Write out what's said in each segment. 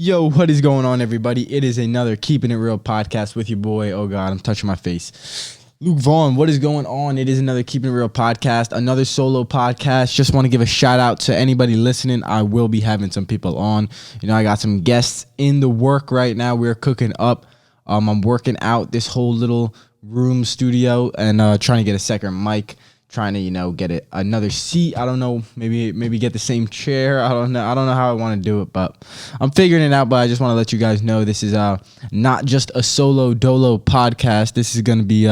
Yo, what is going on, everybody? It is another Keeping It Real podcast with your boy. Oh, God, I'm touching my face. Luke Vaughn, what is going on? It is another Keeping It Real podcast, another solo podcast. Just want to give a shout out to anybody listening. I will be having some people on. I got some guests in the work right now. We're cooking up. I'm working out this whole little room studio and trying to get a second mic. Trying to, get another seat. I don't know, maybe get the same chair. I don't know how I want to do it, but I'm figuring it out. But I just want to let you guys know this is not just a solo dolo podcast. This is going to be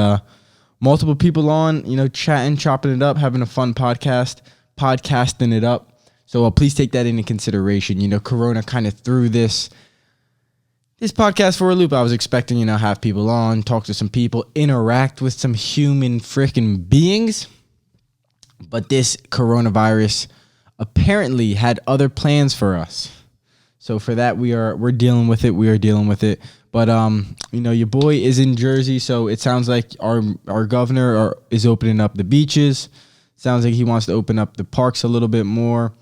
multiple people on, chatting, chopping it up, having a fun podcasting it up. So please take that into consideration. Corona kind of threw this podcast for a loop. I was expecting, have people on, talk to some people, interact with some human freaking beings. But this coronavirus apparently had other plans for us. So for that, we're dealing with it. We are dealing with it. But your boy is in Jersey, so it sounds like our governor is opening up the beaches. Sounds like he wants to open up the parks a little bit more.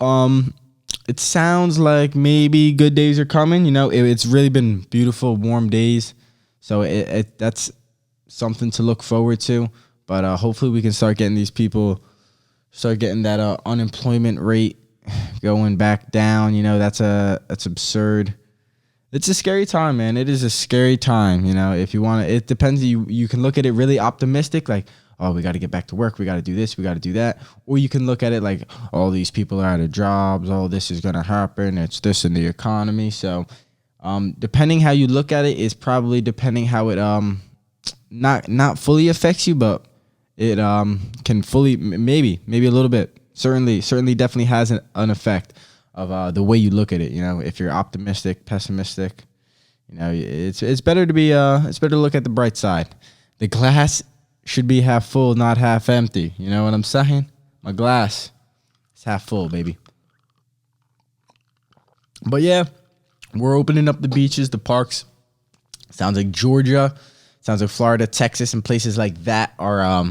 It sounds like maybe good days are coming. It's really been beautiful, warm days. So that's something to look forward to. But hopefully we can start getting that unemployment rate going back down. That's absurd. It's a scary time, man. It is a scary time. If you want to, it depends. You can look at it really optimistic, like, oh, we got to get back to work. We got to do this. We got to do that. Or you can look at it like, all these people are out of jobs. All this is going to happen. It's this in the economy. So depending how you look at it is probably depending how it not fully affects you, but it can fully, maybe a little bit. Certainly definitely has an effect of the way you look at it. If you're optimistic, pessimistic, it's better to be it's better to look at the bright side. The glass should be half full, not half empty. You know what I'm saying? My glass is half full, baby. But yeah, we're opening up the beaches, the parks. Sounds like Georgia. Sounds like Florida, Texas, and places like that are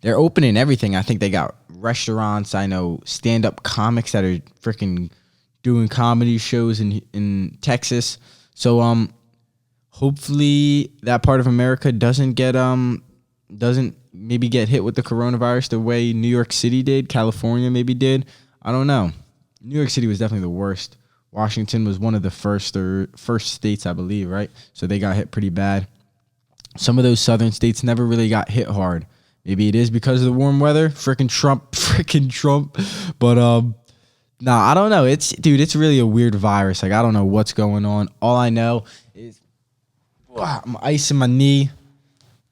they're opening everything. I think they got restaurants. I know stand-up comics that are freaking doing comedy shows in Texas. So hopefully that part of America doesn't maybe get hit with the coronavirus the way New York City did, California maybe did. I don't know. New York City was definitely the worst. Washington was one of the first states, I believe, right? So they got hit pretty bad. Some of those southern states never really got hit hard. Maybe it is because of the warm weather. Frickin' Trump. But I don't know. It's really a weird virus. Like, I don't know what's going on. All I know is I'm icing my knee.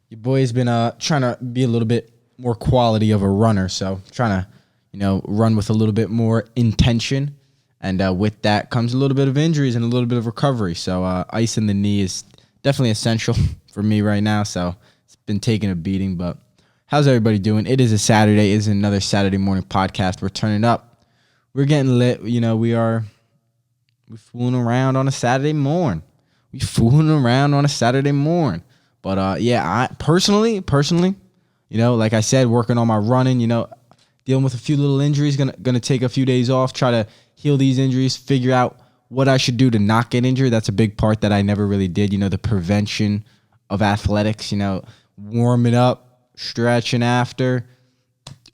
Your boy's been trying to be a little bit more quality of a runner. So trying to, run with a little bit more intention. And with that comes a little bit of injuries and a little bit of recovery. So icing the knee is definitely essential for me right now. So it's been taking a beating, but how's everybody doing? It is a Saturday. It is another Saturday morning podcast. We're turning up. We're getting lit. We're fooling around on a Saturday morning. But I personally, like I said, working on my running, dealing with a few little injuries, gonna take a few days off, try to heal these injuries, figure out what I should do to not get injured. That's a big part that I never really did. The prevention of athletics, warming up, stretching after,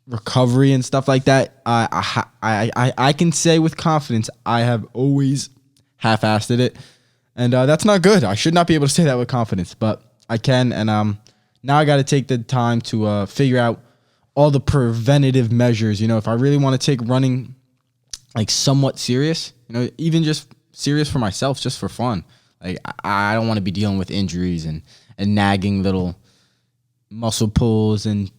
recovery and stuff like that. I can say with confidence I have always half-assed it, and that's not good. I should not be able to say that with confidence, but I can. And now I got to take the time to figure out all the preventative measures. If I really want to take running like somewhat serious, even just serious for myself, just for fun. Like, I don't want to be dealing with injuries and nagging little muscle pulls and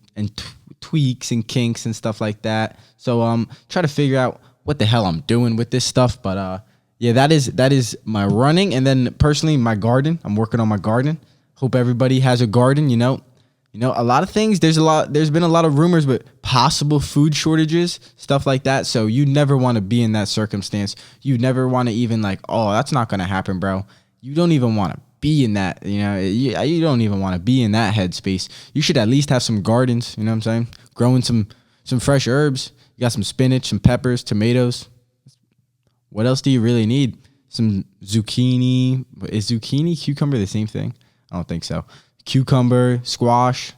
tweaks and kinks and stuff like that. So try to figure out what the hell I'm doing with this stuff. But that is my running. And then personally, my garden. I'm working on my garden. Hope everybody has a garden. A lot of things. There's been a lot of rumors, but possible food shortages, stuff like that. So you never want to be in that circumstance. You never want to even that's not going to happen, bro. You don't even want to be in that, you don't even want to be in that headspace. You should at least have some gardens, you know what I'm saying? Growing some fresh herbs. You got some spinach, some peppers, tomatoes. What else do you really need? Some zucchini. Is zucchini, cucumber the same thing? I don't think so. Cucumber, squash,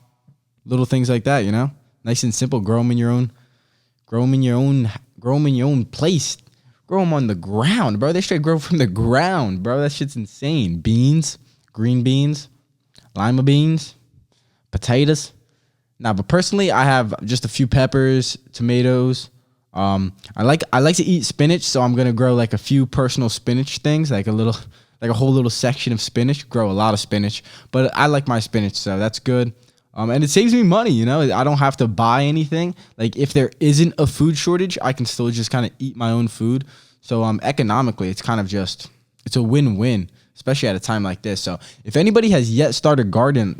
little things like that, Nice and simple. Grow them in your own place. Grow them on the ground, bro. They straight grow from the ground, bro. That shit's insane. Beans, green beans, lima beans, potatoes. Nah, but personally, I have just a few peppers, tomatoes. I like to eat spinach, so I'm gonna grow like a few personal spinach things, like a whole little section of spinach. Grow a lot of spinach, but I like my spinach, so that's good. And it saves me money, I don't have to buy anything. Like if there isn't a food shortage, I can still just kind of eat my own food. So economically, it's kind of it's a win-win, especially at a time like this. So if anybody has yet started a garden,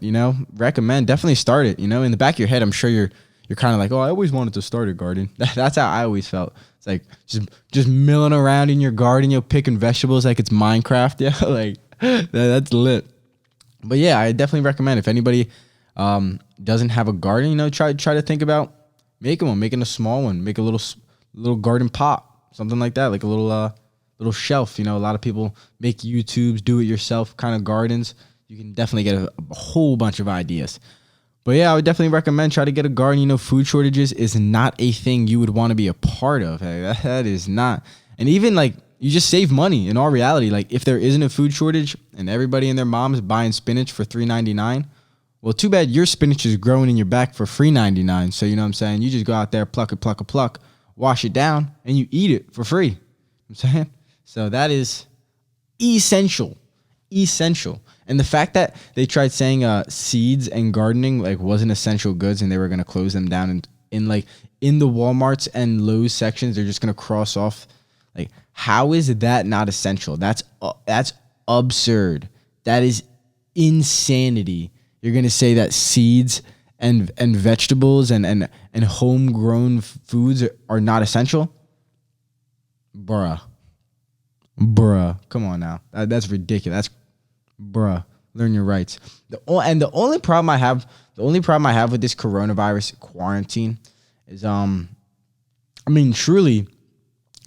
recommend definitely start it. In the back of your head, I'm sure you're kind of like, oh, I always wanted to start a garden. That's how I always felt. It's like just milling around in your garden, picking vegetables like it's Minecraft. Yeah, like that's lit. But yeah, I definitely recommend if anybody doesn't have a garden, try to think about making a small one, make a little garden pot, something like that, like a little shelf. A lot of people make YouTubes, do it yourself kind of gardens. You can definitely get a whole bunch of ideas. But yeah, I would definitely recommend try to get a garden. Food shortages is not a thing you would want to be a part of. Hey, that is not. And even like you just save money in all reality. Like if there isn't a food shortage and everybody and their mom is buying spinach for $3.99, well, too bad your spinach is growing in your back for free $3.99. So you know what I'm saying? You just go out there, pluck, wash it down, and you eat it for free. You know what I'm saying? So that is essential. And the fact that they tried saying seeds and gardening like wasn't essential goods and they were going to close them down in the Walmarts and Lowe's sections, they're just going to cross off. Like, how is that not essential? That's absurd. That is insanity. You're going to say that seeds and vegetables and homegrown foods are not essential? Bruh. Come on now. That's ridiculous. Bruh, learn your rights. The only problem I have with this coronavirus quarantine is, truly,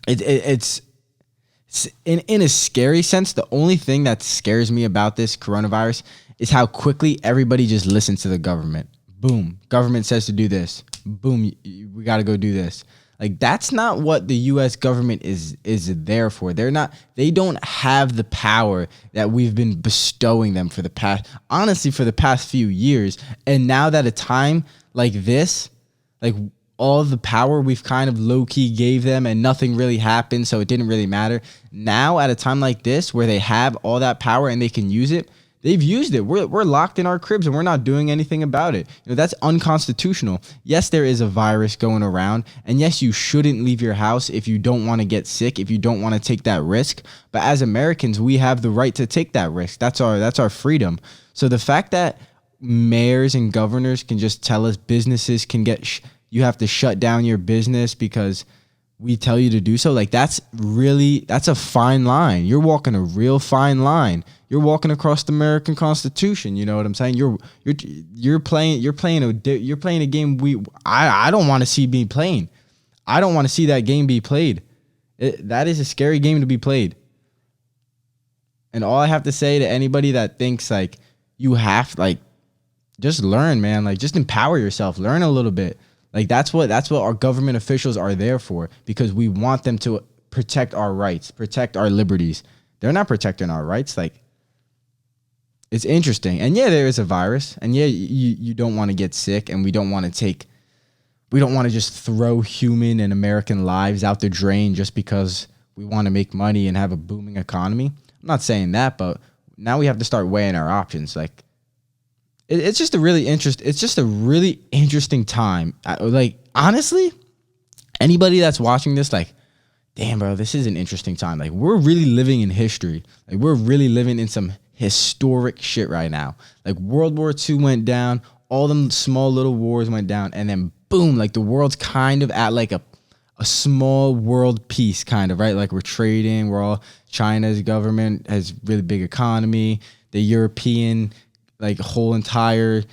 it's in a scary sense. The only thing that scares me about this coronavirus is how quickly everybody just listens to the government. Boom, government says to do this. Boom, we got to go do this. Like that's not what the U.S. government is there for. They don't have the power that we've been bestowing them for the past few years. And now that a time like this, like all the power we've kind of low key gave them and nothing really happened. So it didn't really matter. Now at a time like this where they have all that power and they can use it, they've used it. We're locked in our cribs and we're not doing anything about it. That's unconstitutional. Yes, there is a virus going around. And yes, you shouldn't leave your house if you don't want to get sick, if you don't want to take that risk. But as Americans, we have the right to take that risk. That's our freedom. So the fact that mayors and governors can just tell us businesses can you have to shut down your business because we tell you to do so, like that's a fine line. You're walking a real fine line. You're walking across the American Constitution. You know what I'm saying? You're playing a game I don't want to see be playing. I don't want to see that game be played. That is a scary game to be played. And all I have to say to anybody that thinks like you have just learn, man. Like just empower yourself. Learn a little bit. Like that's what our government officials are there for, because we want them to protect our rights, protect our liberties. They're not protecting our rights. Like it's interesting. And yeah, there is a virus, and yeah, you don't want to get sick, and we don't want to just throw human and American lives out the drain just because we want to make money and have a booming economy. I'm not saying that, but now we have to start weighing our options. Like it's just a really interesting time. Like honestly, anybody that's watching this, like, damn, bro, this is an interesting time. Like we're really living in history. Like we're really living in some historic shit right now. Like World War II went down, all them small little wars went down, and then boom, like the world's kind of at like a small world peace kind of, right? Like we're trading, China's government has really big economy. The European like whole entire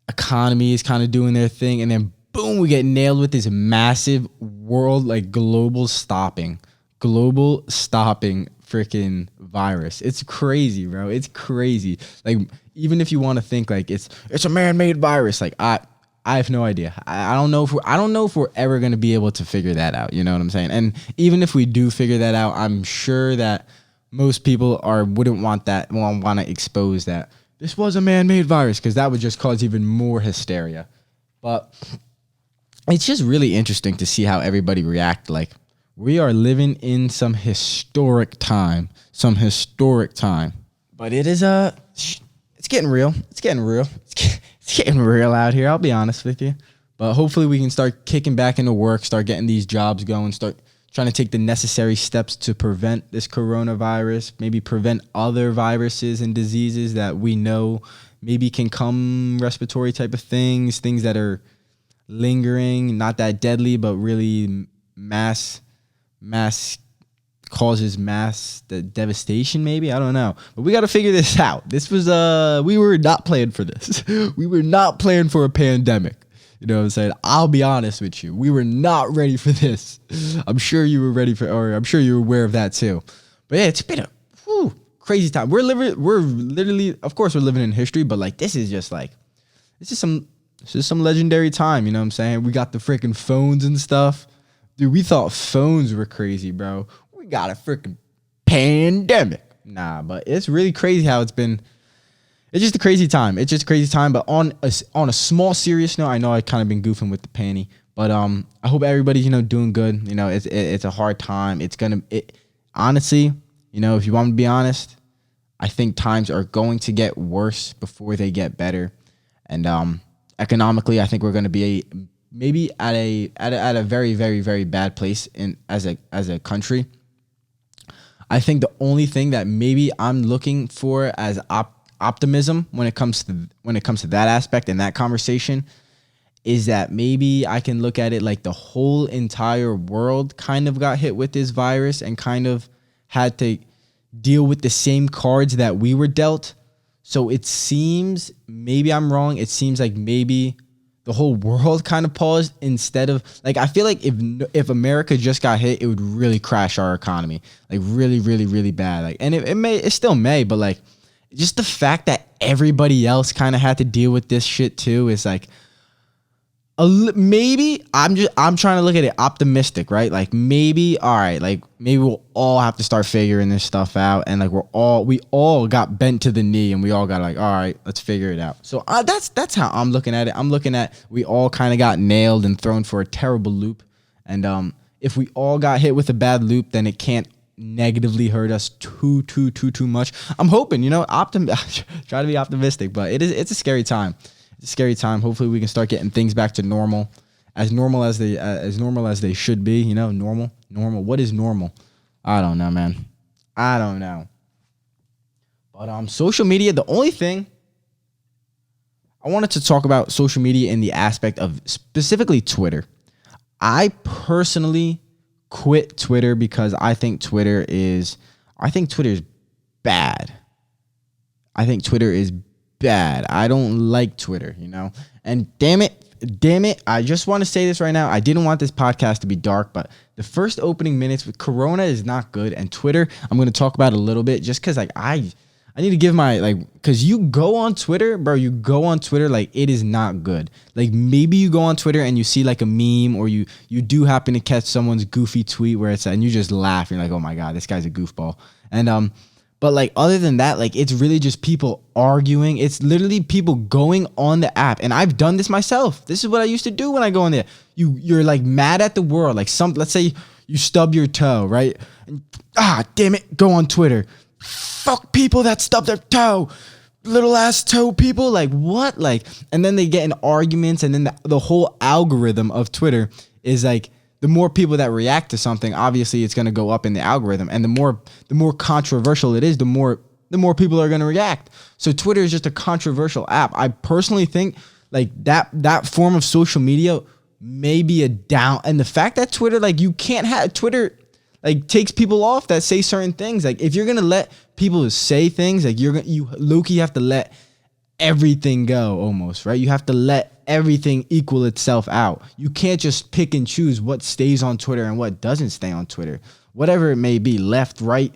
economy is kind of doing their thing, and then boom, we get nailed with this massive world, like global stopping, global stopping freaking virus. It's crazy, bro. It's crazy. Like, even if you want to think like it's a man-made virus, like I have no idea. I don't know if we're ever going to be able to figure that out. You know what I'm saying? And even if we do figure that out, I'm sure that most people wouldn't want to expose that this was a man-made virus, because that would just cause even more hysteria. But it's just really interesting to see how everybody react. Like, we are living in some historic time. But it is it's getting real. It's getting real out here. I'll be honest with you. But hopefully we can start kicking back into work, start getting these jobs going, start trying to take the necessary steps to prevent this coronavirus, maybe prevent other viruses and diseases that we know maybe can come, respiratory type of things that are lingering, not that deadly, but really mass causes mass devastation, maybe. I don't know. But we got to figure this out. This was, we were not planning for this. We were not planning for a pandemic. You know what I'm saying? I'll be honest with you. We were not ready for this. I'm sure you were I'm sure you were aware of that too. But yeah, it's been a crazy time. We're literally, of course we're living in history, but like, this is some legendary time. You know what I'm saying? We got the freaking phones and stuff. Dude, we thought phones were crazy, bro. We got a freaking pandemic. Nah, but it's really crazy how it's been. It's just a crazy time. But on a small serious note, I know I kind of been goofing with the panty, but I hope everybody's doing good. It's a hard time. Honestly, if you want me to be honest, I think times are going to get worse before they get better, and economically, I think we're going to be maybe at a very, very, very bad place as a country. I think the only thing that maybe I'm looking for as optimism when it comes to that aspect and that conversation is that maybe I can look at it like the whole entire world kind of got hit with this virus and kind of had to deal with the same cards that we were dealt. So it seems, maybe I'm wrong, it seems like maybe the whole world kind of paused instead of, like, I feel like if America just got hit, it would really crash our economy, like really, really, really bad. Like, and it still may, but like, just the fact that everybody else kind of had to deal with this shit too is like, maybe I'm trying to look at it optimistic, right? Like, maybe, all right, like maybe we'll all have to start figuring this stuff out, and like we all got bent to the knee, and we all got like, all right, let's figure it out. So that's how I'm looking at it. I'm looking at, we all kind of got nailed and thrown for a terrible loop, and if we all got hit with a bad loop, then it can't negatively hurt us too much. I'm hoping, try to be optimistic, but it's a scary time. It's a scary time. Hopefully we can start getting things back to normal as they should be. Normal. What is normal? I don't know, man. I don't know. But social media. The only thing I wanted to talk about social media in the aspect of specifically Twitter. I personally quit Twitter because I think Twitter is bad. I think Twitter is bad. I don't like Twitter, and damn it. I just want to say this right now. I didn't want this podcast to be dark, but the first opening minutes with Corona is not good. And Twitter, I'm going to talk about a little bit just because like I need to give my because you go on Twitter, bro, like it is not good. Like maybe you go on Twitter and you see like a meme, or you do happen to catch someone's goofy tweet where it's and you just laugh. You're like, oh my God, this guy's a goofball. And but like other than that, like it's really just people arguing. It's literally people going on the app. And I've done this myself. This is what I used to do when I go in there. You're like mad at the world. Like let's say you stub your toe, right? And, damn it, go on Twitter. Fuck people that stub their toe. Little ass toe people. Like what? Like, and then they get in arguments, and then the whole algorithm of Twitter is like, the more people that react to something, obviously it's going to go up in the algorithm, and the more controversial it is, the more people are going to react. So Twitter is just a controversial app. I personally think like that form of social media may be a down, and the fact that Twitter, like you can't have Twitter, like takes people off that say certain things. Like if you're going to let people say things, like you low-key have to let everything go almost, right? You have to let everything equal itself out. You can't just pick and choose what stays on Twitter and what doesn't stay on Twitter. whatever it may be, left, right,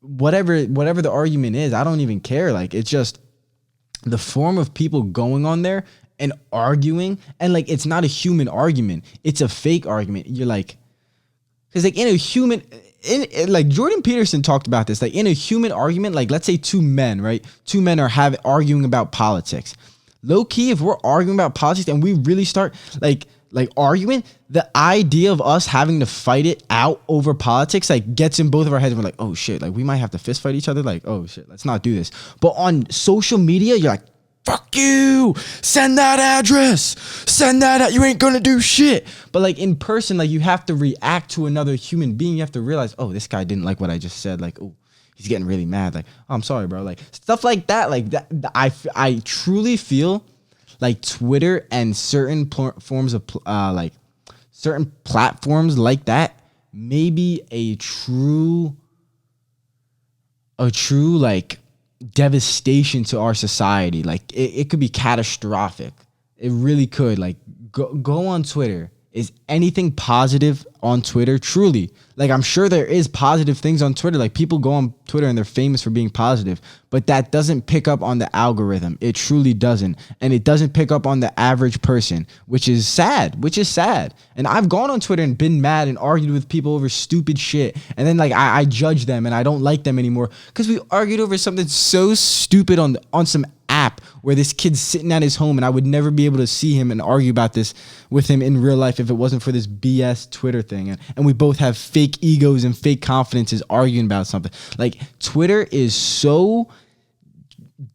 whatever the argument is. I don't even care. Like, it's just the form of people going on there and arguing, and like, it's not a human argument, it's a fake argument. You're like, because like in a human, like Jordan Peterson talked about this, like in a human argument, like let's say two men, right? Two men are arguing about politics. Low key, if we're arguing about politics and we really start like arguing, the idea of us having to fight it out over politics like gets in both of our heads. And we're like, oh shit, like we might have to fist fight each other. Like, oh shit, let's not do this. But on social media, you're like, fuck you, send that address, send that, you ain't gonna do shit. But like in person, like you have to react to another human being. You have to realize, oh, this guy didn't like what I just said. Like, oh, he's getting really mad. Like, oh, I'm sorry, bro. Like stuff like that. Like that, I truly feel like Twitter and certain forms of like certain platforms like that may be a true like devastation to our society. Like it could be catastrophic. It really could. Like go on Twitter. Is anything positive on Twitter? Truly, like I'm sure there is positive things on Twitter. Like people go on Twitter and they're famous for being positive, but that doesn't pick up on the algorithm. It truly doesn't. And it doesn't pick up on the average person, which is sad. And I've gone on Twitter and been mad and argued with people over stupid shit. And then like I judge them and I don't like them anymore because we argued over something so stupid on some app where this kid's sitting at his home, and I would never be able to see him and argue about this with him in real life if it wasn't for this BS Twitter thing. And we both have fake egos and fake confidences arguing about something. Like Twitter is so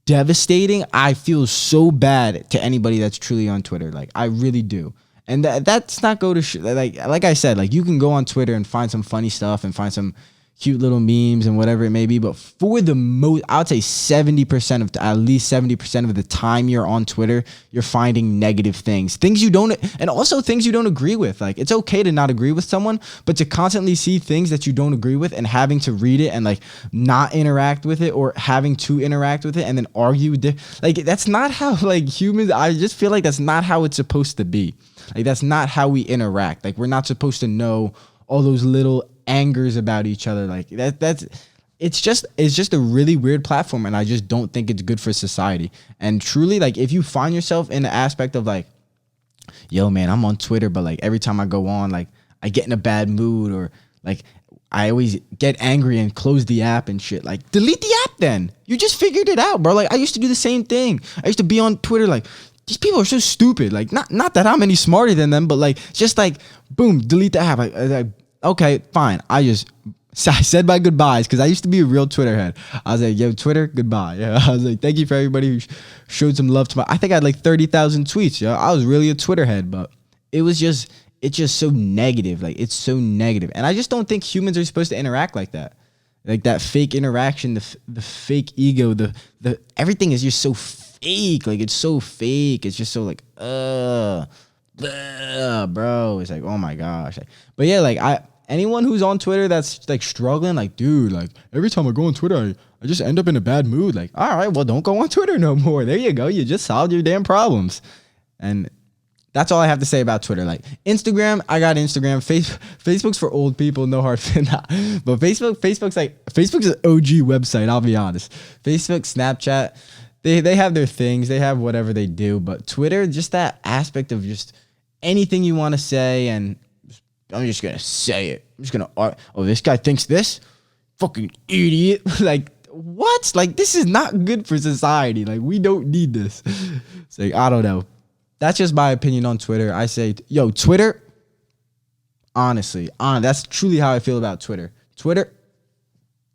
devastating. I feel so bad to anybody that's truly on Twitter. Like I really do. And that's not go to like I said, like you can go on Twitter and find some funny stuff and find some cute little memes and whatever it may be, but for the most, I would say 70% of at least 70% of the time you're on Twitter, you're finding negative things you don't, and also things you don't agree with. Like it's okay to not agree with someone, but to constantly see things that you don't agree with and having to read it and like not interact with it, or having to interact with it and then argue with like that's not how like humans. I just feel like that's not how it's supposed to be. Like that's not how we interact. Like we're not supposed to know all those little angers about each other. Like it's just a really weird platform, and I just don't think it's good for society. And truly, like if you find yourself in the aspect of like, yo man, I'm on Twitter, but like every time I go on, like I get in a bad mood, or like I always get angry and close the app and shit, like delete the app then. You just figured it out, bro. Like I used to do the same thing. I used to be on Twitter like, these people are so stupid. Like not that I'm any smarter than them, but like just like boom, delete the app. Like okay, fine. I said my goodbyes because I used to be a real Twitter head. I was like, yo, Twitter, goodbye. Yeah, I was like, thank you for everybody who showed some love to I think I had like 30,000 tweets. Yeah, I was really a Twitter head, but it's just so negative. Like it's so negative, and I just don't think humans are supposed to interact like that. Like that fake interaction, the fake ego, the everything is just so fake. Like it's so fake. It's just so like bro. It's like, oh my gosh. Like, but yeah, like anyone who's on Twitter that's like struggling, like dude, like every time I go on Twitter, I just end up in a bad mood. Like, all right, well don't go on Twitter no more. There you go. You just solved your damn problems. And that's all I have to say about Twitter. Like Instagram, I got Instagram. Facebook's for old people, no hard fit. But Facebook's an OG website, I'll be honest. Facebook, Snapchat, they have their things. They have whatever they do. But Twitter, just that aspect of just anything you want to say, and I'm just going to say it. I'm just going to, oh, this guy thinks this? Fucking idiot. Like, what? Like, this is not good for society. Like, we don't need this. It's like, I don't know. That's just my opinion on Twitter. I say, yo, Twitter, honestly, that's truly how I feel about Twitter. Twitter,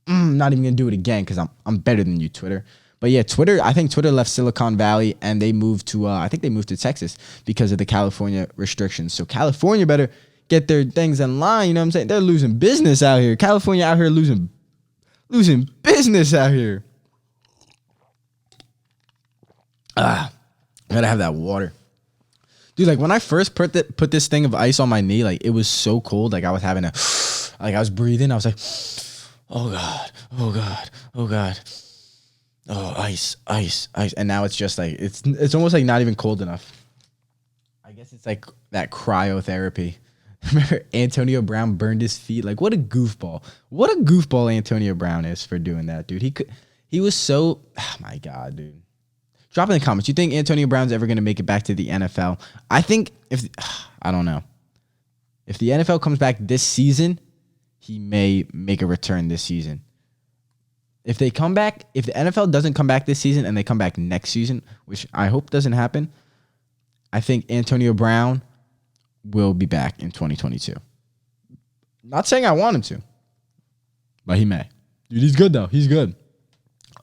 not even going to do it again because I'm better than you, Twitter. But yeah, Twitter, I think Twitter left Silicon Valley and they moved to, I think they moved to Texas because of the California restrictions. So California better get their things in line. You know what I'm saying? They're losing business out here. California out here losing business out here. Gotta have that water. Dude, like when I first put this thing of ice on my knee, like it was so cold. Like I was having I was breathing. I was like, oh God, oh God, oh God. Oh, ice. And now it's just like, it's almost like not even cold enough. I guess it's like that cryotherapy. Remember Antonio Brown burned his feet? Like, what a goofball. What a goofball Antonio Brown is for doing that, dude. He was so, oh my God, dude. Drop in the comments. You think Antonio Brown's ever going to make it back to the NFL? I think I don't know. If the NFL comes back this season, he may make a return this season. If the NFL doesn't come back this season and they come back next season, which I hope doesn't happen, I think Antonio Brown will be back in 2022. Not saying I want him to, but he may. Dude, he's good though. He's good.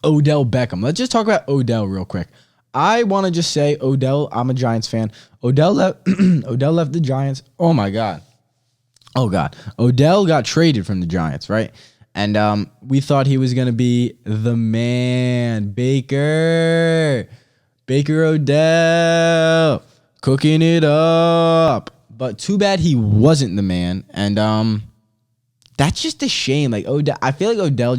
Odell Beckham. Let's just talk about Odell real quick. I want to just say Odell, I'm a Giants fan. Odell left the Giants. Oh my God. Oh God. Odell got traded from the Giants, right? And we thought he was going to be the man. Baker Odell. Cooking it up. But too bad he wasn't the man. And that's just a shame. Like Odell, I feel like Odell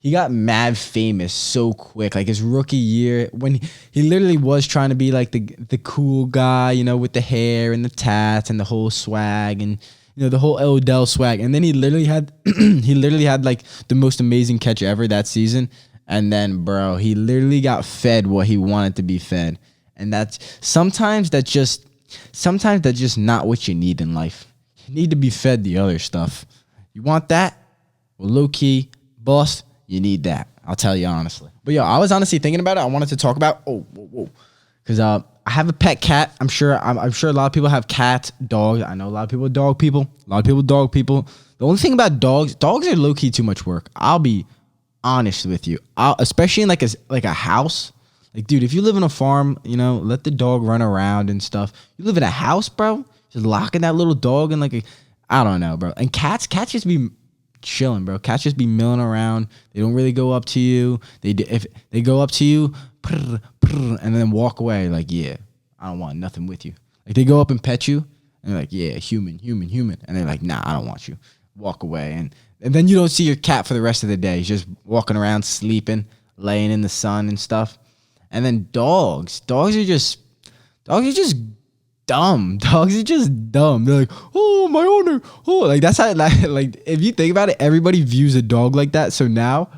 he got mad famous so quick. Like his rookie year, when he literally was trying to be like the cool guy, you know, with the hair and the tats and the whole swag and, you know, the whole Odell swag. And then he literally had like the most amazing catch ever that season. And then, bro, he literally got fed what he wanted to be fed. And sometimes that's just not what you need in life. You need to be fed the other stuff. You want that? Well, low key, boss, you need that. I'll tell you honestly. But yo, I was honestly thinking about it. I wanted to talk about because I have a pet cat. I'm sure a lot of people have cats, dogs. I know a lot of people are dog people. A lot of people are dog people. The only thing about dogs are low key too much work. I'll be honest with you. Especially in like a house. Like, dude, if you live on a farm, you know, let the dog run around and stuff. You live in a house, bro, just locking that little dog in I don't know, bro. And cats just be chilling, bro. Cats just be milling around. They don't really go up to you. If they go up to you, and then walk away. Like, yeah, I don't want nothing with you. Like they go up and pet you, and they're like, yeah, human, and they're like, nah, I don't want you. Walk away, and then you don't see your cat for the rest of the day. He's just walking around, sleeping, laying in the sun and stuff. And then dogs are just dumb. Dogs are just dumb. They're like, oh, my owner. Oh, like that's how, like if you think about it, everybody views a dog like that. So now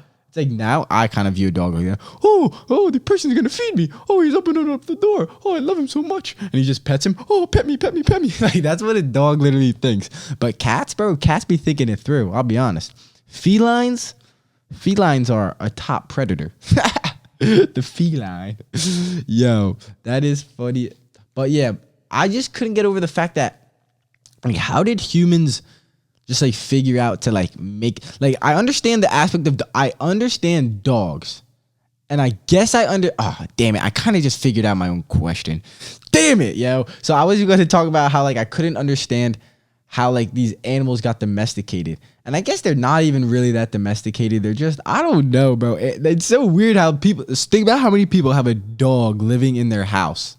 I kind of view a dog like that. Oh, the person's going to feed me. Oh, he's opening up the door. Oh, I love him so much. And he just pets him. Oh, pet me. Like that's what a dog literally thinks. But cats, bro, cats be thinking it through. I'll be honest. Felines are a top predator. The feline. Yo, that is funny. But yeah, I just couldn't get over the fact that, like, how did humans just like figure out to like make, like, I understand the aspect of, I understand dogs. And I guess damn it. I kind of just figured out my own question. Damn it, yo. So I was going to talk about how like I couldn't understand how like these animals got domesticated. And I guess they're not even really that domesticated. They're just, I don't know, bro. It's so weird how people, think about how many people have a dog living in their house.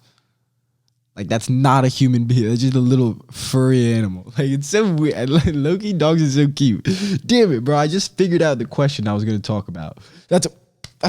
Like, that's not a human being. That's just a little furry animal. Like, it's so weird. Low-key dogs are so cute. Damn it, bro. I just figured out the question I was going to talk about. That's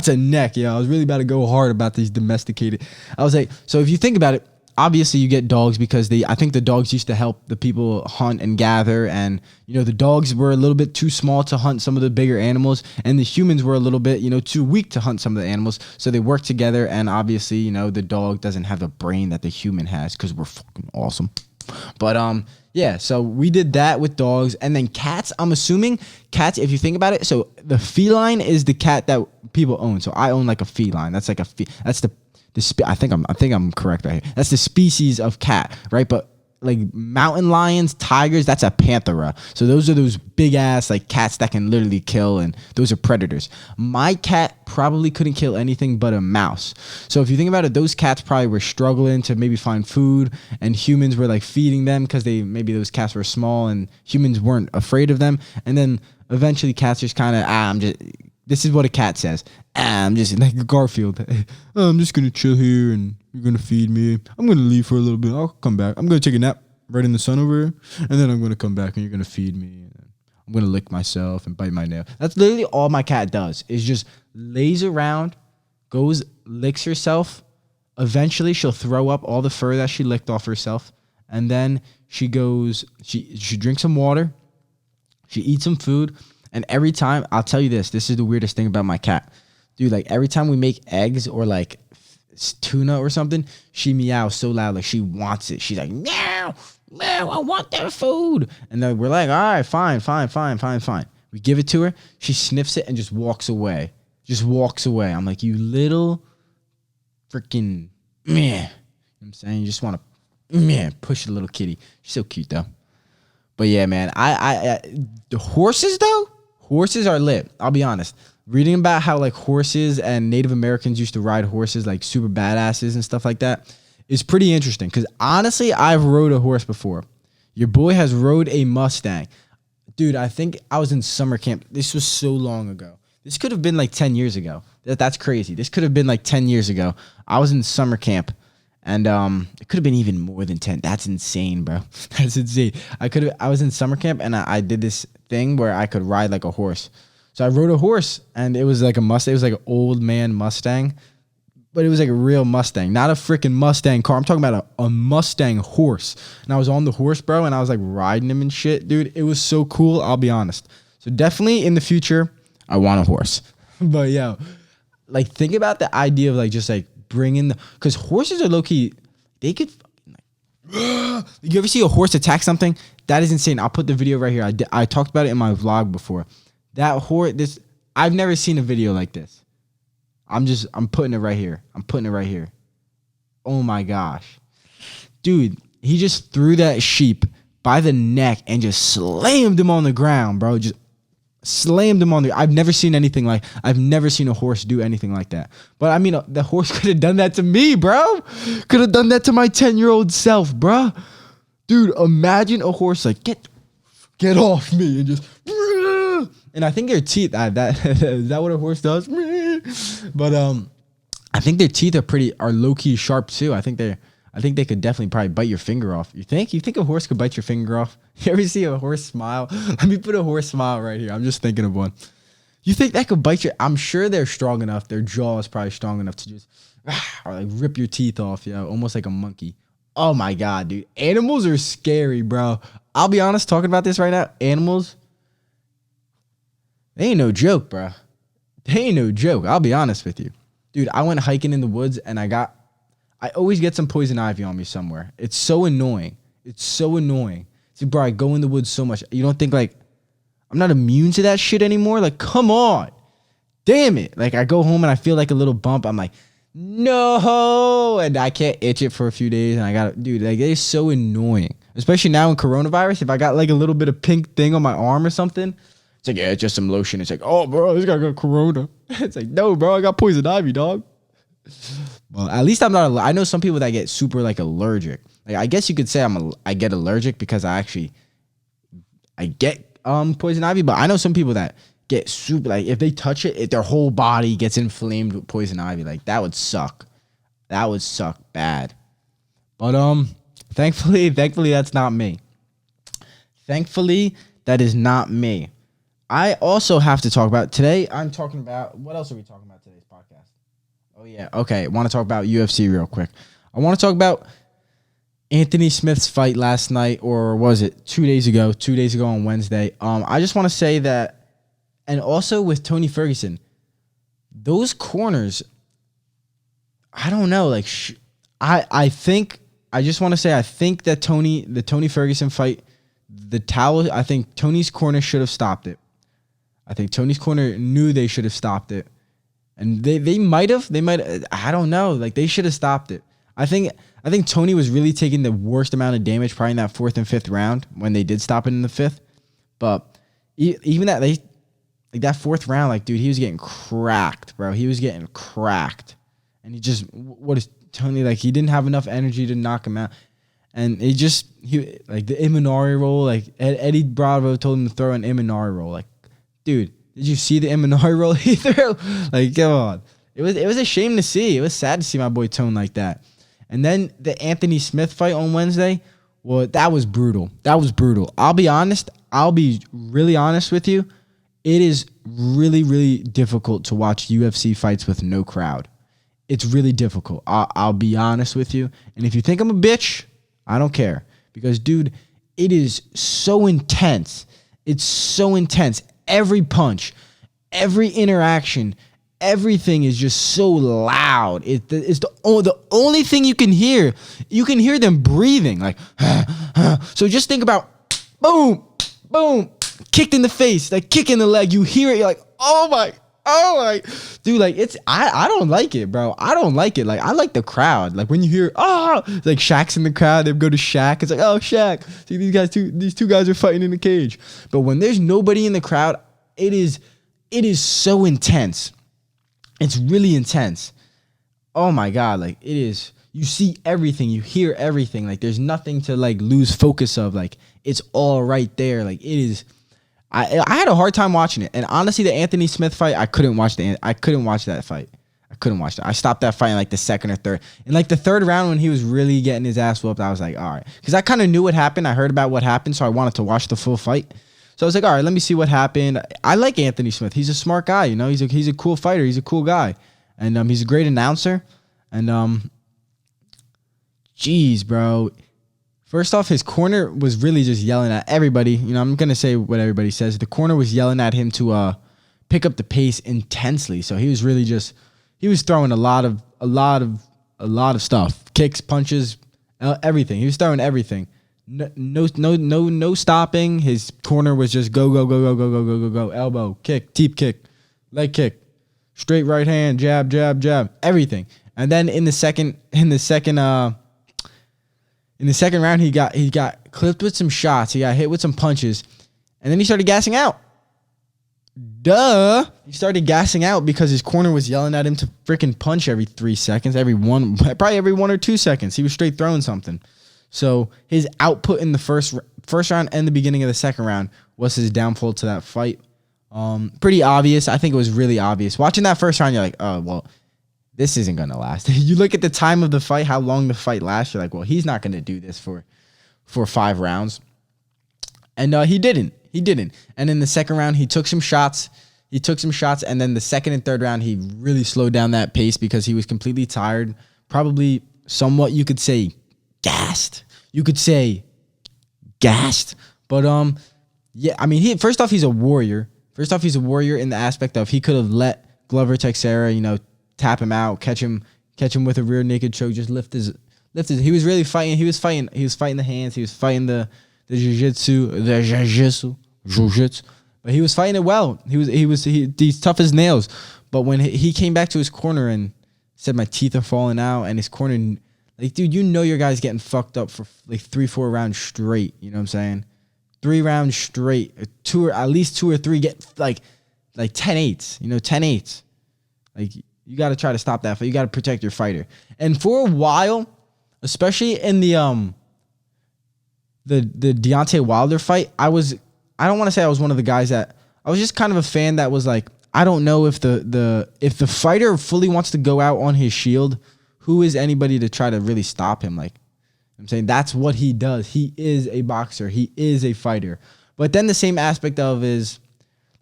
a neck, yo. I was really about to go hard about these domesticated. I was like, so if you think about it, obviously you get dogs because I think the dogs used to help the people hunt and gather, and you know the dogs were a little bit too small to hunt some of the bigger animals, and the humans were a little bit, you know, too weak to hunt some of the animals, so they worked together. And obviously, you know, the dog doesn't have the brain that the human has because we're fucking awesome. But yeah, so we did that with dogs. And then cats, I'm assuming cats, if you think about it, so the feline is the cat that people own. So I own like a feline. That's like I think I'm correct right here. That's the species of cat, right? But like mountain lions, tigers, that's a panthera. So those are those big ass like cats that can literally kill, and those are predators. My cat probably couldn't kill anything but a mouse. So if you think about it, those cats probably were struggling to maybe find food, and humans were like feeding them because maybe those cats were small and humans weren't afraid of them. And then eventually cats just kind of, this is what a cat says. I'm just like Garfield. I'm just going to chill here and you're going to feed me. I'm going to leave for a little bit. I'll come back. I'm going to take a nap right in the sun over here. And then I'm going to come back and you're going to feed me. I'm going to lick myself and bite my nail. That's literally all my cat does, is just lays around, goes, licks herself. Eventually she'll throw up all the fur that she licked off herself. And then she goes, she drinks some water, she eats some food, and every time, I'll tell you this is the weirdest thing about my cat. Dude, like every time we make eggs or like tuna or something, she meows so loud, like she wants it. She's like, meow, meow, I want that food. And then we're like, all right, fine. We give it to her. She sniffs it and just walks away. I'm like, you little freaking man. You know what I'm saying? You just want to push the little kitty. She's so cute though. But yeah, man, I the horses though, horses are lit. I'll be honest. Reading about how like horses and Native Americans used to ride horses like super badasses and stuff like that is pretty interesting. Because honestly, I've rode a horse before. Your boy has rode a Mustang. Dude, I think I was in summer camp. This was so long ago. This could have been like 10 years ago. That's crazy. This could have been like 10 years ago. I was in summer camp. And it could have been even more than 10. That's insane, bro. That's insane. I was in summer camp and I did this thing where I could ride like a horse. So I rode a horse and it was like a Mustang. It was like an old man Mustang, but it was like a real Mustang, not a freaking Mustang car. I'm talking about a Mustang horse. And I was on the horse, bro, and I was like riding him and shit, dude. It was so cool. I'll be honest. So definitely in the future, I want a horse. But yo, like think about the idea of like just like bringing because horses are low key. They could like, you ever see a horse attack something? That is insane. I'll put the video right here. I talked about it in my vlog before. That horse, I've never seen a video like this. I'm putting it right here. Oh my gosh. Dude, he just threw that sheep by the neck and just slammed him on the ground, bro. Just slammed him on the, I've never seen a horse do anything like that. But I mean, the horse could have done that to me, bro. Could have done that to my 10-year-old self, bro. Dude, imagine a horse like, get off me and just, and I think their teeth, is that what a horse does? But I think their teeth are low key sharp too. I think they could definitely probably bite your finger off. You think a horse could bite your finger off? You ever see a horse smile? Let me put a horse smile right here. I'm just thinking of one. You think that could bite your? I'm sure they're strong enough. Their jaw is probably strong enough to just or like rip your teeth off, almost like a monkey. Oh my God, dude. Animals are scary, bro. I'll be honest, talking about this right now, animals, they ain't no joke, bro. They ain't no joke. I'll be honest with you. Dude, I went hiking in the woods and I always get some poison ivy on me somewhere. It's so annoying. See, bro, I go in the woods so much. You don't think like I'm not immune to that shit anymore? Like, come on. Damn it. Like I go home and I feel like a little bump. I'm like, no. And I can't itch it for a few days. And dude, like it's so annoying. Especially now in coronavirus. If I got like a little bit of pink thing on my arm or something, it's like, yeah, it's just some lotion. It's like, oh, bro, this guy got corona. It's like, no, bro, I got poison ivy, dog. Well, at least I'm not. I know some people that get super like allergic. Like, I guess you could say I get allergic because I get poison ivy. But I know some people that get super like if they touch it, their whole body gets inflamed with poison ivy. Like that would suck. That would suck bad. But thankfully that's not me. Thankfully that is not me. I also have to talk about today. I'm talking about what else are we talking about today's podcast? Oh yeah, okay. I want to talk about UFC real quick. I want to talk about Anthony Smith's fight last night, or was it 2 days ago? 2 days ago on Wednesday. I just want to say that, and also with Tony Ferguson, those corners. I don't know. Like, I think that the Tony Ferguson fight, the towel. I think Tony's corner should have stopped it. I think Tony's corner knew they should have stopped it. And they might have. I don't know. Like, they should have stopped it. I think Tony was really taking the worst amount of damage probably in that fourth and fifth round when they did stop it in the fifth. But even that fourth round, like, dude, he was getting cracked, bro. He was getting cracked. And what is Tony, like, he didn't have enough energy to knock him out. And he like the Imanari roll, like Eddie Bravo told him to throw an Imanari roll. Like, dude, did you see the Imanari roll he threw? Like, come on. It was a shame to see. It was sad to see my boy Tone like that. And then the Anthony Smith fight on Wednesday, well, that was brutal. I'll be honest. I'll be really honest with you. It is really, really difficult to watch UFC fights with no crowd. It's really difficult. I'll be honest with you. And if you think I'm a bitch, I don't care. because, dude, it is so intense. It's so intense. Every punch, every interaction, everything is just so loud. It's the only thing you can hear. You can hear them breathing, like, so just think about, boom, boom, kicked in the face, like kick in the leg. You hear it, you're like, oh my, dude, like I don't like it, bro. I don't like it. Like, I like the crowd. Like, when you hear, like Shaq's in the crowd, they go to Shaq. It's like, oh, Shaq, see these two guys are fighting in the cage. But when there's nobody in the crowd, it is so intense. It's really intense. Oh my God. Like, it is, you see everything, you hear everything. Like, there's nothing to like lose focus of. Like, it's all right there. Like, it is. I had a hard time watching it. And honestly, the Anthony Smith fight, I couldn't watch that fight. I couldn't watch that. I stopped that fight in like the second or third. In like the third round, when he was really getting his ass whooped, I was like, all right. Because I kind of knew what happened. I heard about what happened, so I wanted to watch the full fight. So I was like, all right, let me see what happened. I like Anthony Smith. He's a smart guy, you know. He's a cool fighter. He's a cool guy. And he's a great announcer. And geez, bro. First off, his corner was really just yelling at everybody. You know, I'm going to say what everybody says. The corner was yelling at him to pick up the pace intensely. So he was really just, he was throwing a lot of stuff. Kicks, punches, everything. He was throwing everything. No stopping. His corner was just go. Elbow, kick, teep kick, leg kick, straight right hand, jab, everything. And then in the second round, he got clipped with some shots. He got hit with some punches, and then he started gassing out. He started gassing out because his corner was yelling at him to freaking punch every 3 seconds, probably every 1 or 2 seconds. He was straight throwing something. So his output in the first round and the beginning of the second round was his downfall to that fight. Pretty obvious. I think it was really obvious. Watching that first round, you're like, oh, well, this isn't going to last. You look at the time of the fight, how long the fight lasts. You're like, well, he's not going to do this for 5 rounds. And he didn't. And in the second round, he took some shots. And then the second and third round, he really slowed down that pace because he was completely tired. Probably somewhat, you could say, gassed. But, yeah, I mean, first off, he's a warrior. In the aspect of he could have let Glover Teixeira, you know, tap him out, catch him with a rear naked choke, just lift his. He was really fighting. He was fighting the hands. He was fighting the jiu-jitsu. But he was fighting it well. He's tough as nails. But when he came back to his corner and said, my teeth are falling out, and his corner, like, dude, you know your guy's getting fucked up for like 3-4 rounds straight. You know what I'm saying? 3 rounds straight, at least 2 or 3 get like 10-8s. You know, 10-8s. Like, you got to try to stop that fight. You got to protect your fighter. And for a while, especially in the Deontay Wilder fight, I don't want to say I was one of the guys that, I was just kind of a fan that was like, I don't know if if the fighter fully wants to go out on his shield, who is anybody to try to really stop him? Like, I'm saying that's what he does. He is a boxer. He is a fighter. But then the same aspect of is,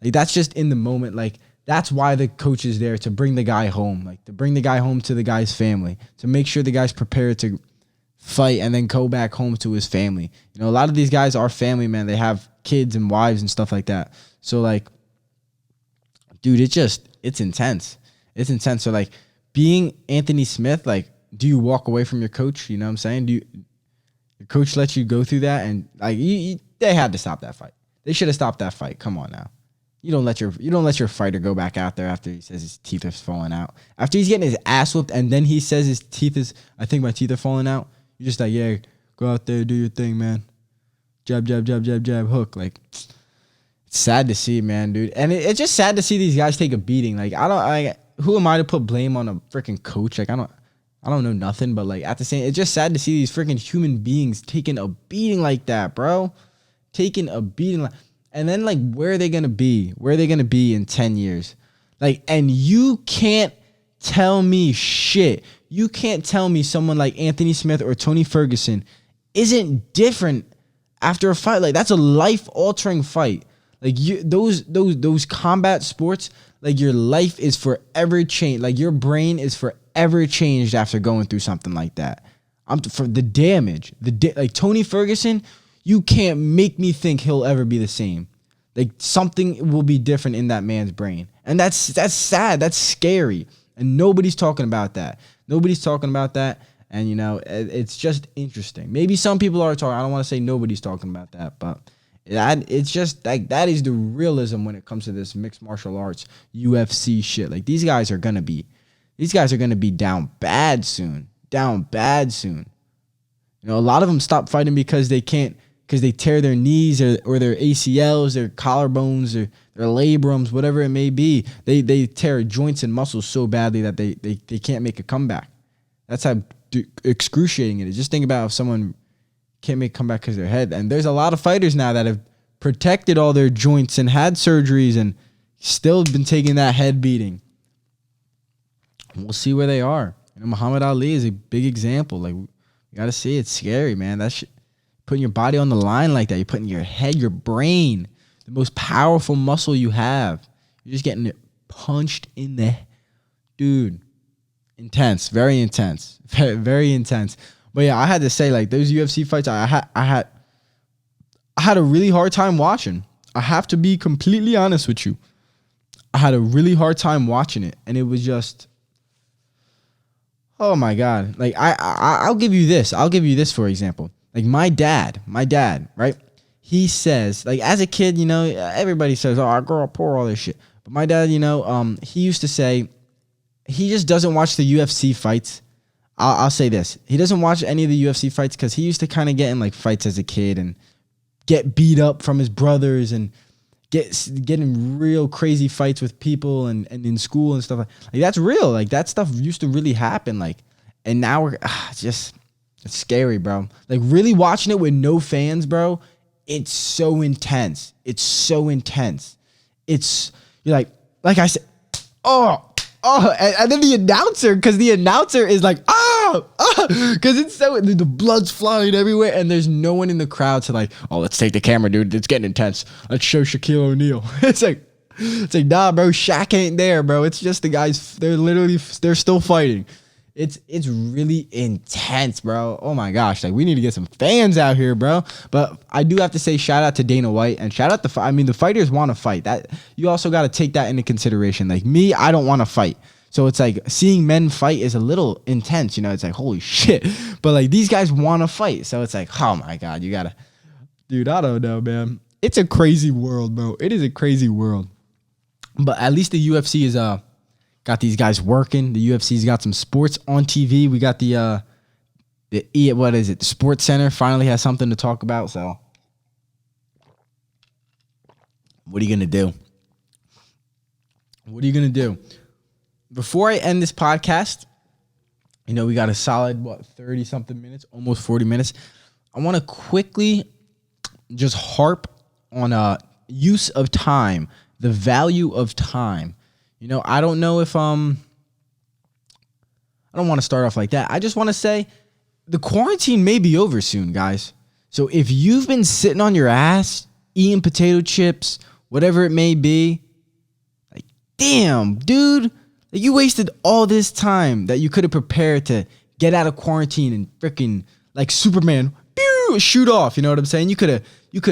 like, that's just in the moment. Like, that's why the coach is there, to bring the guy home. Like, to bring the guy home to the guy's family, to make sure the guy's prepared to fight and then go back home to his family. You know, a lot of these guys are family, man. They have kids and wives and stuff like that. So, like, dude, it's intense. It's intense. So, like, being Anthony Smith, like, do you walk away from your coach? You know what I'm saying? Your coach lets you go through that? And, like, they had to stop that fight. They should have stopped that fight. Come on now. You don't let your fighter go back out there after he says his teeth are falling out. After he's getting his ass whooped and then he says I think my teeth are falling out. You're just like, yeah, go out there, do your thing, man. Jab, hook. Like, it's sad to see, man, dude. And it's just sad to see these guys take a beating. Like, who am I to put blame on a freaking coach? Like, I don't know nothing, but, like, at the same, it's just sad to see these freaking human beings taking a beating like that, bro. Taking a beating like, and then, like, where are they going to be? Where are they going to be in 10 years? Like, and you can't tell me shit. You can't tell me someone like Anthony Smith or Tony Ferguson isn't different after a fight. Like, that's a life-altering fight. Like, those combat sports, like, your life is forever changed. Like, your brain is forever changed after going through something like that. I'm for the damage. Like Tony Ferguson, you can't make me think he'll ever be the same. Like something will be different in that man's brain. And that's sad. That's scary. And nobody's talking about that. Nobody's talking about that. And you know, it's just interesting. Maybe some people are talking. I don't want to say nobody's talking about that, but it's just like that is the realism when it comes to this mixed martial arts UFC shit. Like these guys are gonna be down bad soon. Down bad soon. You know, a lot of them stop fighting because they tear their knees or their ACLs, their collarbones, or their labrums, whatever it may be. They tear joints and muscles so badly that they can't make a comeback. That's how excruciating it is. Just think about if someone can't make a comeback because of their head. And there's a lot of fighters now that have protected all their joints and had surgeries and still been taking that head beating. We'll see where they are. You know, Muhammad Ali is a big example. Like, you got to see it's scary, man. That shit, putting your body on the line like that. You're putting your head, your brain, the most powerful muscle you have. You're just getting it punched in the... Dude, intense. Very intense. Very, very intense. But yeah, I had to say, like, those UFC fights, I had a really hard time watching. I have to be completely honest with you. I had a really hard time watching it. And it was just... Oh my God. Like I'll give you this. I'll give you this for example. Like my dad, right? He says, like as a kid, you know, everybody says, oh, I grew up poor, all this shit. But my dad, you know, he used to say he just doesn't watch the UFC fights. I'll say this. He doesn't watch any of the UFC fights because he used to kind of get in like fights as a kid and get beat up from his brothers and get in real crazy fights with people and in school and stuff like that's real. Like that stuff used to really happen. Like, and now it's scary, bro. Like really watching it with no fans, bro. It's so intense. It's so intense. You're like I said, and then the announcer is like, because it's so, the blood's flying everywhere and there's no one in the crowd to like, oh, let's take the camera, dude. It's getting intense. Let's show Shaquille O'Neal. It's like, nah, bro, Shaq ain't there, bro. It's just the guys. They're still fighting. It's really intense, bro. Oh my gosh. Like we need to get some fans out here, bro. But I do have to say shout out to Dana White and shout out the fighters want to fight. That you also got to take that into consideration. Like me, I don't want to fight. So it's like seeing men fight is a little intense, you know, it's like, holy shit. But like these guys want to fight. So it's like, oh my God, you gotta, dude, I don't know, man. It's a crazy world, bro. It is a crazy world. But at least the UFC is, got these guys working. The UFC's got some sports on TV. We got the Sports Center finally has something to talk about. So what are you going to do? What are you going to do? Before I end this podcast, you know, we got a solid, 30 something minutes, almost 40 minutes. I want to quickly just harp on use of time, the value of time. You know, I don't know if, I don't want to start off like that. I just want to say the quarantine may be over soon, guys. So if you've been sitting on your ass, eating potato chips, whatever it may be, like, damn, dude. You wasted all this time that you could have prepared to get out of quarantine and freaking like Superman shoot off. You know what I'm saying? You could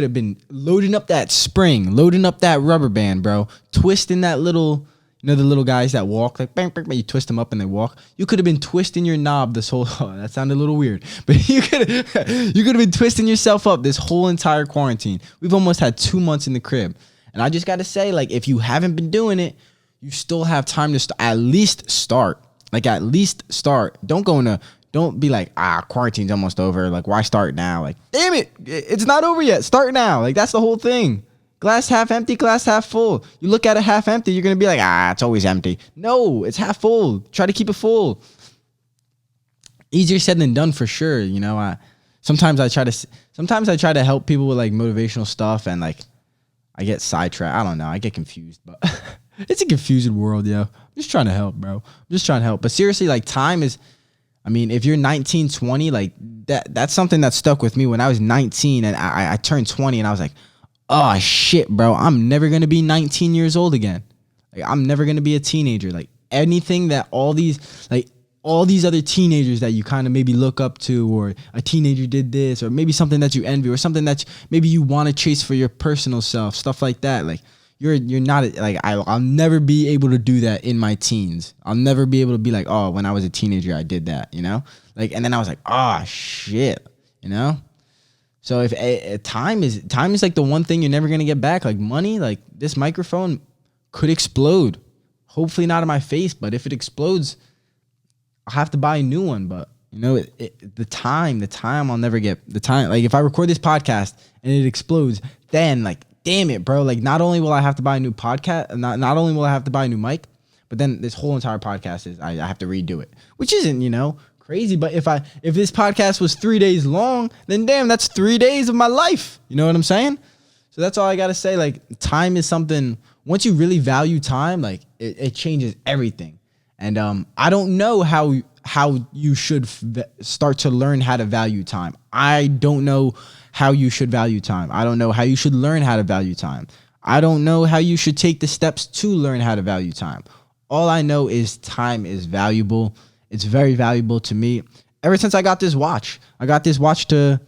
have been loading up that spring, loading up that rubber band, bro, twisting that little, you know, the little guys that walk like bang, bang, bang, you twist them up and they walk. You could have been twisting your knob this whole. Oh, that sounded a little weird, but you could have been twisting yourself up this whole entire quarantine. We've almost had 2 months in the crib, and I just got to say, like, if you haven't been doing it, you still have time to at least start. Like, at least start. Don't be like, quarantine's almost over. Like, why start now? Like, damn it, it's not over yet. Start now. Like, that's the whole thing. Glass half empty, glass half full. You look at it half empty, you're going to be like, it's always empty. No, it's half full. Try to keep it full. Easier said than done for sure. You know, sometimes I try to help people with like motivational stuff and like I get sidetracked. I don't know. I get confused, but it's a confusing world, yo. I'm just trying to help, bro. I'm just trying to help. But seriously, like time is, I mean, if you're 19, 20, like that's something that stuck with me when I was 19 and I turned 20 and I was like, oh shit, bro, I'm never going to be 19 years old again. Like I'm never going to be a teenager. Like anything that all these, like all these other teenagers that you kind of maybe look up to, or a teenager did this, or maybe something that you envy, or something that maybe you want to chase for your personal self, stuff like that. Like you're not like, I'll never be able to do that in my teens. I'll never be able to be like, oh, when I was a teenager, I did that, you know, like, and then I was like, oh shit, you know? So if time is like the one thing you're never going to get back, like money, like this microphone could explode. Hopefully not in my face, but if it explodes, I'll have to buy a new one. But you know, the time I'll never get the time. Like if I record this podcast and it explodes, then like, damn it, bro. Like not only will I have to buy a new podcast, not only will I have to buy a new mic, but then this whole entire podcast is, I have to redo it, which isn't, you know, crazy. But if this podcast was 3 days long, then damn, that's 3 days of my life. You know what I'm saying? So that's all I got to say. Like time is something, once you really value time, like it changes everything. And I don't know how you should start to learn how to value time. I don't know how you should value time. I don't know how you should learn how to value time. I don't know how you should take the steps to learn how to value time. All I know is time is valuable. It's very valuable to me. Ever since I got this watch to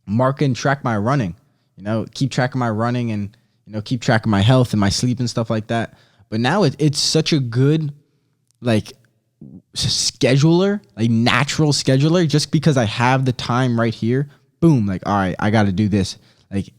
mark and track my running, you know, keep track of my running and, you know, keep track of my health and my sleep and stuff like that. But now it's such a good, like, scheduler, like natural scheduler, just because I have the time right here. Boom, like, all right, I got to do this. Like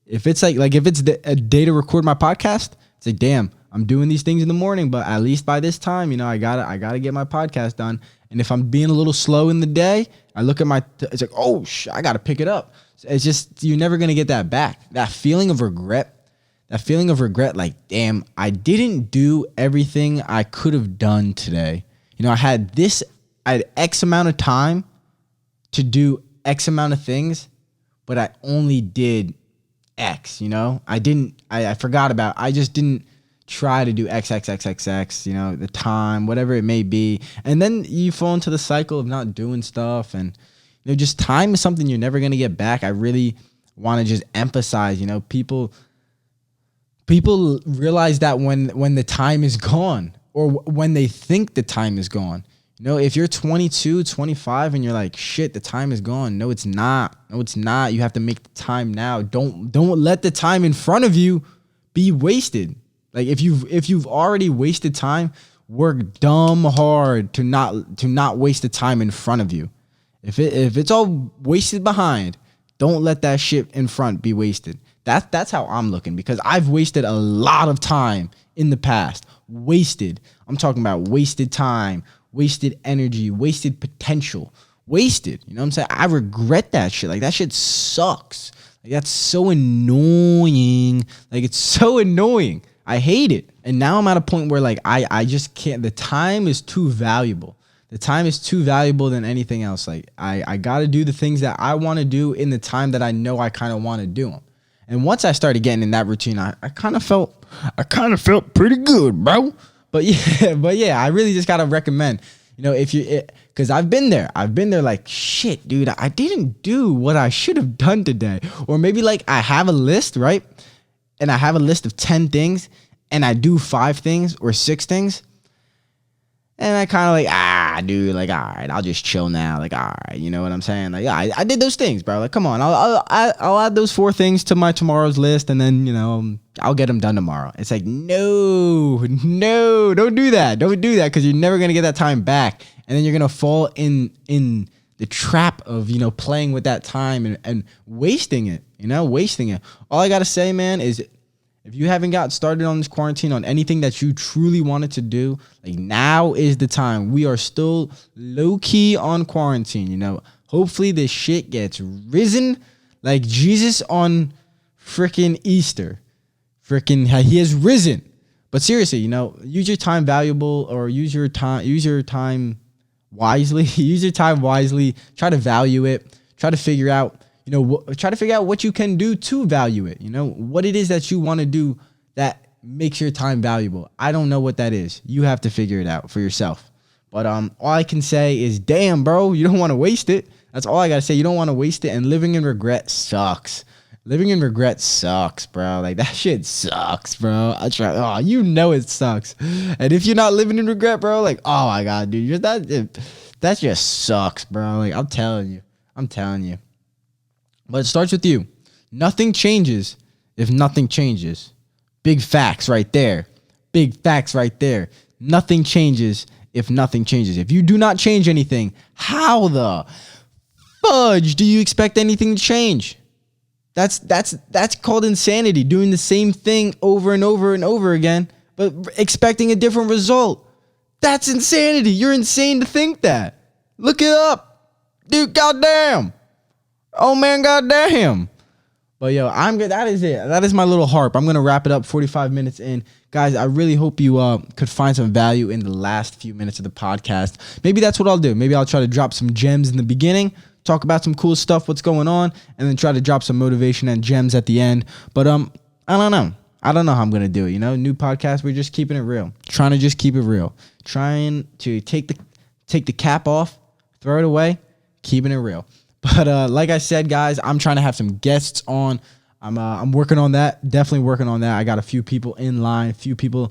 if it's a day to record my podcast, it's like, damn, I'm doing these things in the morning, but at least by this time, you know, I gotta get my podcast done. And if I'm being a little slow in the day, I look at it's like, oh, I gotta pick it up. It's just, you're never gonna get that back. That feeling of regret, like, damn, I didn't do everything I could have done today. You know, I had X amount of time to do X amount of things, but I only did X, you know? I forgot about, I just didn't try to do XXXXX, you know, the time, whatever it may be. And then you fall into the cycle of not doing stuff. And, you know, just time is something you're never going to get back. I really want to just emphasize, you know, people realize that when the time is gone, or when they think the time is gone. You know, if you're 22, 25 and you're like, shit, the time is gone. No, it's not. You have to make the time now. Don't let the time in front of you be wasted. Like if you've already wasted time, work dumb hard to not waste the time in front of you. If it's all wasted behind, don't let that shit in front be wasted. That's how I'm looking, because I've wasted a lot of time in the past. Wasted. I'm talking about wasted time, wasted energy, wasted potential, wasted. You know what I'm saying? I regret that shit. Like that shit sucks. Like that's so annoying. Like it's so annoying. I hate it. And now I'm at a point where like I just can't. The time is too valuable. The time is too valuable than anything else. Like I got to do the things that I want to do in the time that I know I kind of want to do them. And once I started getting in that routine, I kind of felt pretty good, bro. But yeah, I really just gotta recommend, you know, because I've been there like, shit, dude, I didn't do what I should have done today. Or maybe like I have a list, right? And I have a list of 10 things and I do 5 things or 6 things. And I kind of like, dude, like, all right, I'll just chill now. Like, all right, you know what I'm saying? Like, yeah, I did those things, bro. Like, come on, I'll add those 4 things to my tomorrow's list, and then, you know, I'll get them done tomorrow. It's like, no, don't do that. Don't do that, because you're never gonna get that time back, and then you're gonna fall in the trap of, you know, playing with that time and wasting it. You know, wasting it. All I gotta say, man, is, if you haven't got started on this quarantine on anything that you truly wanted to do, like, now is the time. We are still low key on quarantine, you know. Hopefully this shit gets risen like Jesus on freaking Easter. He has risen. But seriously, you know, use your time valuable, or use your time wisely. Use your time wisely. Try to value it. Try to figure out, you know, try to figure out what you can do to value it. You know, what it is that you want to do that makes your time valuable. I don't know what that is. You have to figure it out for yourself. But all I can say is, damn, bro, you don't want to waste it. That's all I got to say. You don't want to waste it. And living in regret sucks. Living in regret sucks, bro. Like, that shit sucks, bro. You know it sucks. And if you're not living in regret, bro, like, oh my God, dude, that just sucks, bro. Like, I'm telling you. But it starts with you. Nothing changes if nothing changes. Big facts right there. Nothing changes if nothing changes. If you do not change anything, how the fudge do you expect anything to change? That's called insanity. Doing the same thing over and over and over again, but expecting a different result. That's insanity. You're insane to think that. Look it up. Dude, goddamn. Oh man, goddamn. But yo, I'm good. That is it. That is my little harp. I'm going to wrap it up 45 minutes in. Guys, I really hope you could find some value in the last few minutes of the podcast. Maybe that's what I'll do. Maybe I'll try to drop some gems in the beginning, talk about some cool stuff, what's going on, and then try to drop some motivation and gems at the end. But I don't know. I don't know how I'm going to do it. You know, new podcast, we're just keeping it real. Trying to just keep it real. Trying to take the cap off, throw it away, keeping it real. But like I said, guys, I'm trying to have some guests on. I'm working on that. Definitely working on that. I got a few people in line. A few people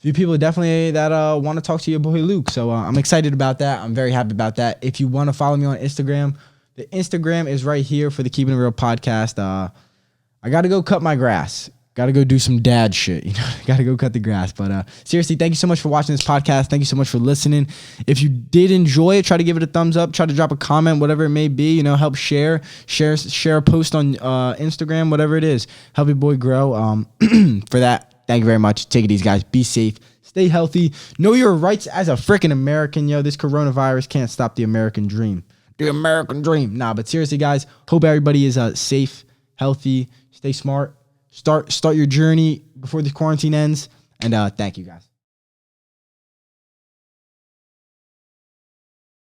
definitely that want to talk to your boy Luke. So I'm excited about that. I'm very happy about that. If you want to follow me on Instagram, the Instagram is right here for the Keepin' It Real podcast. I got to go cut my grass. Got to go do some dad shit. You know, got to go cut the grass. But seriously, thank you so much for watching this podcast. Thank you so much for listening. If you did enjoy it, try to give it a thumbs up. Try to drop a comment, whatever it may be. You know, help share a post on Instagram, whatever it is. Help your boy grow. For that, thank you very much. Take it easy, guys. Be safe. Stay healthy. Know your rights as a freaking American. Yo, this coronavirus can't stop the American dream. The American dream. Nah, but seriously, guys, hope everybody is safe, healthy. Stay smart. Start your journey before the quarantine ends. And thank you, guys.